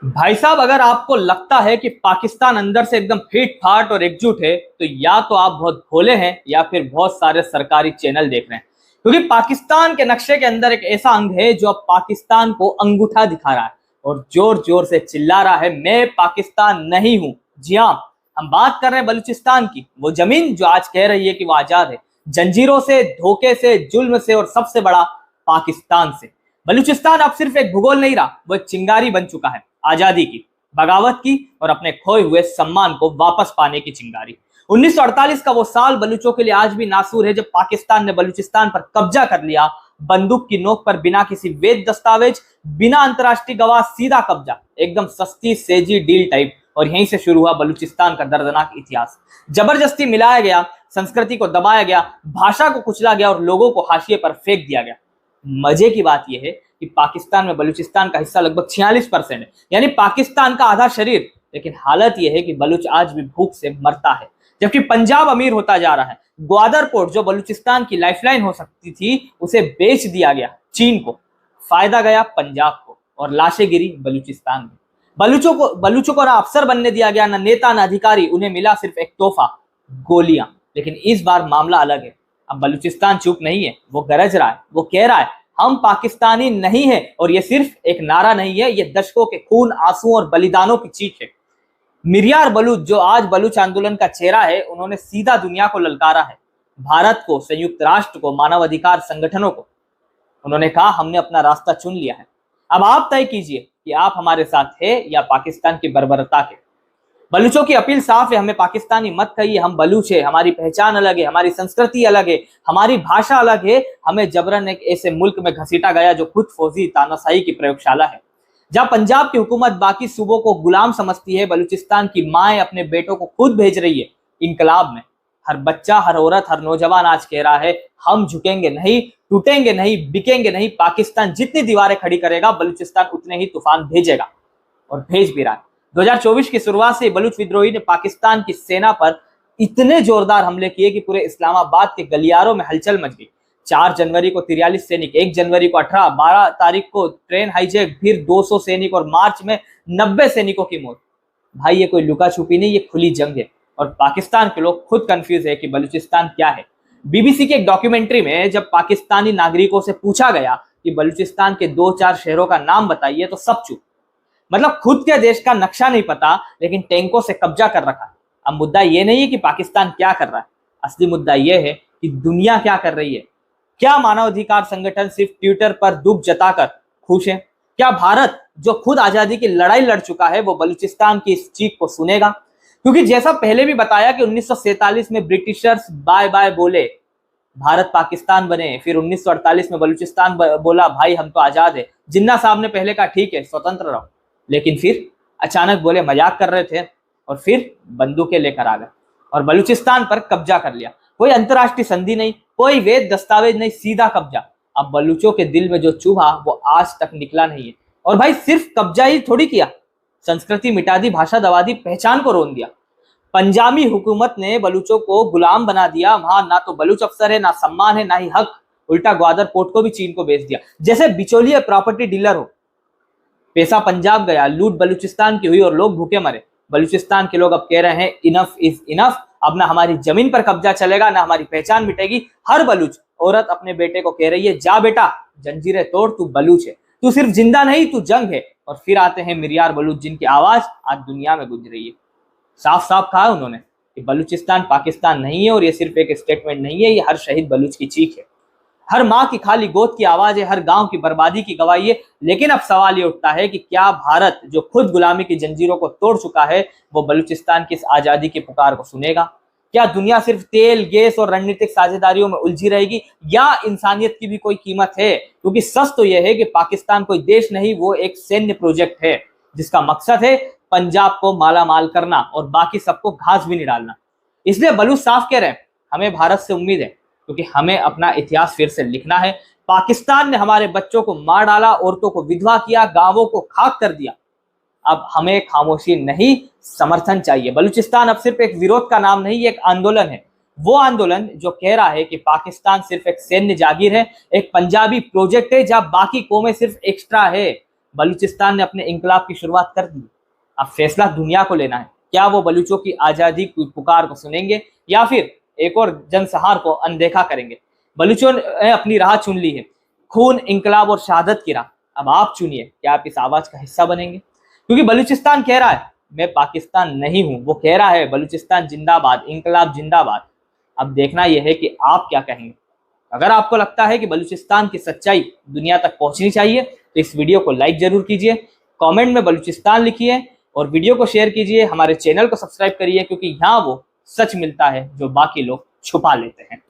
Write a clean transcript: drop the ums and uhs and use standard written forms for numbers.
भाई साहब, अगर आपको लगता है कि पाकिस्तान अंदर से एकदम फीट फाट और एकजुट है तो या तो आप बहुत भोले हैं या फिर बहुत सारे सरकारी चैनल देख रहे हैं। क्योंकि पाकिस्तान के नक्शे के अंदर एक ऐसा अंग है जो अब पाकिस्तान को अंगूठा दिखा रहा है और जोर जोर से चिल्ला रहा है, मैं पाकिस्तान नहीं हूं। जी हाँ, हम बात कर रहे हैं बलूचिस्तान की, वो जमीन जो आज कह रही है कि वो आजाद है, जंजीरों से, धोखे से, जुल्म से और सबसे बड़ा पाकिस्तान से। बलूचिस्तान अब सिर्फ एक भूगोल नहीं रहा, वो एक चिंगारी बन चुका है, आजादी की, बगावत की और अपने खोए हुए सम्मान को वापस पाने की चिंगारी। 1948 का वो साल बलूचों के लिए आज भी नासूर है, जब पाकिस्तान ने बलूचिस्तान पर कब्जा कर लिया, बंदूक की नोक पर, बिना किसी वैध दस्तावेज, बिना अंतरराष्ट्रीय गवाह, सीधा कब्जा, एकदम सस्ती सेजी डील टाइप। और यहीं से शुरू हुआ बलूचिस्तान का दर्दनाक इतिहास। जबरदस्ती मिलाया गया, संस्कृति को दबाया गया, भाषा को कुचला गया और लोगों को हाशिए पर फेंक दिया गया। मजे की बात यह है कि पाकिस्तान में बलूचिस्तान का हिस्सा लगभग 46% है, यानी पाकिस्तान का आधा शरीर। लेकिन हालत यह है कि बलूच आज भी भूख से मरता है, जबकि पंजाब अमीर होता जा रहा है। ग्वादर पोर्ट, जो बलूचिस्तान की लाइफलाइन हो सकती थी, उसे बेच दिया गया चीन को। फायदा गया पंजाब को और लाशें गिरी बलूचिस्तान में। बलूचों को ना अफसर बनने दिया गया, ना नेता, ना अधिकारी, उन्हें मिला सिर्फ एक तोहफा, गोलियां। लेकिन इस बार मामला अलग है। अब बलूचिस्तान चुप नहीं है, वो गरज रहा है, वो कह रहा है हम पाकिस्तानी नहीं है। और ये सिर्फ एक नारा नहीं है, ये दशकों के खून, आंसू और बलिदानों की चीख है। मिरियार बलूच, जो आज बलूच आंदोलन का चेहरा है, उन्होंने सीधा दुनिया को ललकारा है, भारत को, संयुक्त राष्ट्र को, मानवाधिकार संगठनों को। उन्होंने कहा हमने अपना रास्ता चुन लिया है, अब आप तय कीजिए कि आप हमारे साथ है या पाकिस्तान की बर्बरता के। बलूचों की अपील साफ है, हमें पाकिस्तानी मत कहिए, हम बलूच है, हमारी पहचान अलग है, हमारी संस्कृति अलग है, हमारी भाषा अलग है। हमें जबरन एक ऐसे मुल्क में घसीटा गया जो खुद फौजी तानाशाही की प्रयोगशाला है। जहां पंजाब की हुकूमत बाकी सूबों को गुलाम समझती है, बलूचिस्तान की माएं अपने बेटों को खुद भेज रही है इंकलाब में। हर बच्चा, हर औरत, हर नौजवान आज कह रहा है हम झुकेंगे नहीं, टूटेंगे नहीं, बिकेंगे नहीं। पाकिस्तान जितनी दीवारें खड़ी करेगा, बलूचिस्तान उतने ही तूफान भेजेगा और भेज भी रहा है। 2024 की शुरुआत से बलूच विद्रोही ने पाकिस्तान की सेना पर इतने जोरदार हमले किए कि पूरे इस्लामाबाद के गलियारों में हलचल मच गई। 4 जनवरी को 43 सैनिक, 1 जनवरी को 18, 12 तारीख को ट्रेन हाईजैक, फिर 200 सैनिक और मार्च में 90 सैनिकों की मौत। भाई ये कोई लुका छुपी नहीं, ये खुली जंग है। और पाकिस्तान के लोग खुद कंफ्यूज है कि बलूचिस्तान क्या है। बीबीसी की एक डॉक्यूमेंट्री में जब पाकिस्तानी नागरिकों से पूछा गया कि बलूचिस्तान के 2-4 शहरों का नाम बताइए, तो सब चुप। मतलब खुद के देश का नक्शा नहीं पता, लेकिन टैंकों से कब्जा कर रखा है। अब मुद्दा ये नहीं है कि पाकिस्तान क्या कर रहा है, असली मुद्दा यह है कि दुनिया क्या कर रही है। क्या मानवाधिकार संगठन सिर्फ ट्विटर पर दुख जताकर खुश है? क्या भारत, जो खुद आजादी की लड़ाई लड़ चुका है, वो बलूचिस्तान की इस चीख को सुनेगा? क्योंकि जैसा पहले भी बताया कि 1947 में ब्रिटिशर्स बाय बाय बोले, भारत पाकिस्तान बने, फिर 1948 में बलूचिस्तान बोला भाई हम तो आजाद है। जिन्ना साहब ने पहले कहा ठीक है स्वतंत्र रहो, लेकिन फिर अचानक बोले मजाक कर रहे थे और फिर बंदूकें लेकर आ गए और बलूचिस्तान पर कब्जा कर लिया। कोई अंतरराष्ट्रीय संधि नहीं, कोई वैध दस्तावेज नहीं, सीधा कब्जा। अब बलूचों के दिल में जो चूहा वो आज तक निकला नहीं है। और भाई सिर्फ कब्जा ही थोड़ी किया, संस्कृति मिटा दी, भाषा दबा दी, पहचान को रोन दिया। पंजाबी हुकूमत ने बलूचों को गुलाम बना दिया। वहां ना तो बलूच अफसर है, ना सम्मान है, ना ही हक। उल्टा ग्वादर पोर्ट को भी चीन को बेच दिया, जैसे बिचौलिए प्रॉपर्टी डीलर हो। पैसा पंजाब गया, लूट बलूचिस्तान की हुई और लोग भूखे मरे। बलूचिस्तान के लोग अब कह रहे हैं इनफ इज इनफ, अब ना हमारी जमीन पर कब्जा चलेगा, ना हमारी पहचान मिटेगी। हर बलूच औरत अपने बेटे को कह रही है जा बेटा जंजीरें तोड़, तू बलूच है, तू सिर्फ जिंदा नहीं तू जंग है। और फिर आते हैं मिरियार बलूच, जिनकी आवाज आज दुनिया में गूंज रही है। साफ साफ कहा उन्होंने कि बलूचिस्तान पाकिस्तान नहीं है और ये सिर्फ एक स्टेटमेंट नहीं है, ये हर शहीद बलूच की चीख है, हर माँ की खाली गोद की आवाज है, हर गांव की बर्बादी की गवाही है। लेकिन अब सवाल ये उठता है कि क्या भारत, जो खुद गुलामी की जंजीरों को तोड़ चुका है, वो बलूचिस्तान की इस आजादी की पुकार को सुनेगा? क्या दुनिया सिर्फ तेल, गैस और रणनीतिक साझेदारियों में उलझी रहेगी, या इंसानियत की भी कोई कीमत है? क्योंकि सच तो यह है कि पाकिस्तान कोई देश नहीं, वो एक सैन्य प्रोजेक्ट है जिसका मकसद है पंजाब को माला माल करना और बाकी सबको घास भी नहीं डालना। इसलिए बलूच साफ कह रहे हैं हमें भारत से उम्मीद है, क्योंकि हमें अपना इतिहास फिर से लिखना है। पाकिस्तान ने हमारे बच्चों को मार डाला, औरतों को विधवा किया, गांवों को खाक कर दिया। अब हमें खामोशी नहीं, समर्थन चाहिए। बलूचिस्तान अब सिर्फ एक विरोध का नाम नहीं, एक आंदोलन है। वो आंदोलन जो कह रहा है कि पाकिस्तान सिर्फ एक सैन्य जागीर है, एक पंजाबी प्रोजेक्ट है जहां बाकी कौमें सिर्फ एक्स्ट्रा है। बलूचिस्तान ने अपने इंकलाब की शुरुआत कर दी। अब फैसला दुनिया को लेना है, क्या वो बलूचों की आजादी की पुकार को सुनेंगे या फिर एक और जनसहार को अनदेखा करेंगे। बलूचों ने अपनी राह चुन ली है, खून, इंकलाब और शहादत की राह। अब आप चुनिए, क्या आप इस आवाज का हिस्सा बनेंगे? क्योंकि बलूचिस्तान कह रहा है मैं पाकिस्तान नहीं हूं, वो कह रहा है बलूचिस्तान जिंदाबाद, इंकलाब जिंदाबाद। अब देखना यह है कि आप क्या कहेंगे। अगर आपको लगता है कि बलूचिस्तान की सच्चाई दुनिया तक पहुंचनी चाहिए तो इस वीडियो को लाइक जरूर कीजिए, कमेंट में बलूचिस्तान लिखिए और वीडियो को शेयर कीजिए। हमारे चैनल को सब्सक्राइब करिए, क्योंकि यहाँ वो सच मिलता है जो बाकी लोग छुपा लेते हैं।